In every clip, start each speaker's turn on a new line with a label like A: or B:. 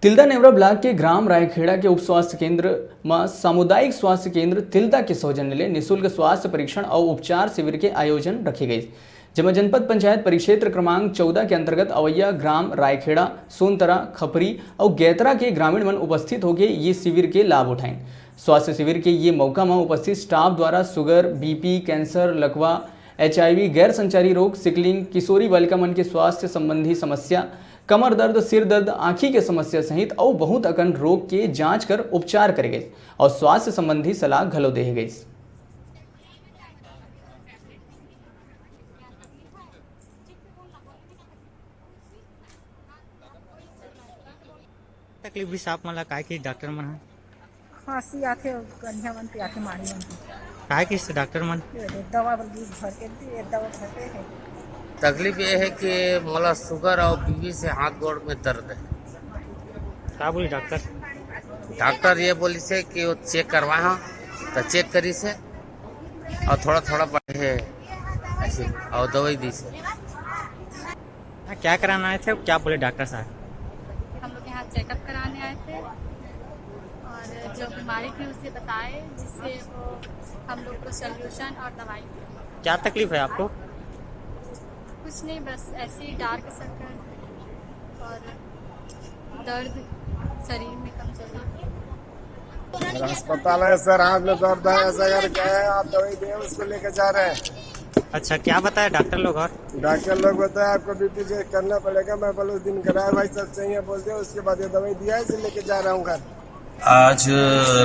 A: Tilda Neora block के ग्राम रायखेड़ा के उप स्वास्थ्य केंद्र में सामुदायिक स्वास्थ्य केंद्र तिल्दा के सौजन्य ले निःशुल्क स्वास्थ्य परीक्षण और उपचार शिविर के आयोजन रखे गए, जिसमें जनपद पंचायत परिक्षेत्र क्रमांक 14 के अंतर्गत अवैया ग्राम रायखेड़ा, सोनतरा, खपरी और गैतरा के ग्रामीण मन उपस्थित होकर ये शिविर के लाभ उठाएं। स्वास्थ्य शिविर के ये मौका में उपस्थित स्टाफ द्वारा शुगर, बीपी, कैंसर, लकवा, HIV, गैर संचारी रोग, सिकलिंग, किशोरी बालिका मन के स्वास्थ्य संबंधी समस्या, कमर दर्द, सिर दर्द, आँखी के समस्या सहित और बहुत अकन रोग के जांच कर उपचार करे गए और स्वास्थ्य संबंधी सलाह घलो दे गई।
B: तकलीफ भी साफ मला काय की डॉक्टर मन है
C: खांसी आथे गंजा मन पे आथे मारी मन
B: काय की से डॉक्टर मन
C: दवा भर के दी दवा भरते है।
D: तकलीफ ये है कि मला शुगर और बीपी से हाथ गोड़ में दर्द है।
B: क्या बोली डॉक्टर?
D: डॉक्टर ये बोली से कि वो चेक करवाए हाँ तो चेक करी से और थोड़ा थोड़ा बढ़े है ऐसे और दवाई दी से।
B: क्या कराना आए थे, क्या बोले डॉक्टर साहब?
E: हम लोग यहाँ चेकअप कराने आए थे और जो बीमारी थी उसे बताए, जिससे वो हम लोग को सोल्यूशन और दवाई दी।
B: क्या तकलीफ है आपको?
E: कुछ नहीं, बस ऐसे ही डार्क सर्कल और दर्द शरीर में कमजोरी।
F: अस्पताल है सर, हाथ में दर्द है, ऐसा करके है, आप दवाई दिए उसको लेकर जा रहे हैं।
B: अच्छा, क्या बताया डॉक्टर लोग? और
F: डॉक्टर लोग बताया आपको बीपी चेक करना पड़ेगा। मैं बोलो उस दिन कराया भाई, सब चाहिए बोलते हैं, उसके बाद ये दवाई दिया है, इसे लेके जा रहा हूँ घर।
G: आज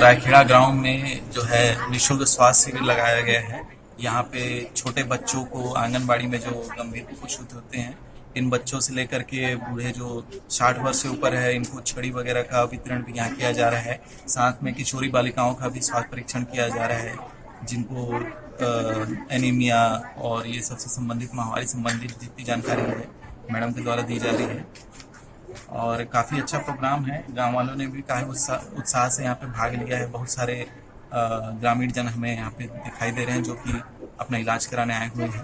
G: रायखेड़ा ग्राउंड में जो है निःशुल्क स्वास्थ्य शिविर लगाया गया है। यहाँ पे छोटे बच्चों को आंगनबाड़ी में जो गंभीर कुपोषित होते हैं, इन बच्चों से लेकर के बूढ़े जो 60 वर्ष से ऊपर है, इनको छड़ी वगैरह का वितरण भी यहाँ किया जा रहा है। साथ में किशोरी बालिकाओं का भी स्वास्थ्य परीक्षण किया जा रहा है, जिनको एनीमिया और ये सबसे संबंधित महामारी संबंधित जितनी जानकारी है मैडम के द्वारा दी जा रही है। और काफ़ी अच्छा प्रोग्राम है। गांव वालों ने भी काफ़ी उत्साह से यहाँ पे भाग लिया है। बहुत सारे ग्रामीण जन हमें यहाँ पे दिखाई दे रहे हैं जो कि अपना इलाज कराने आए हुए हैं।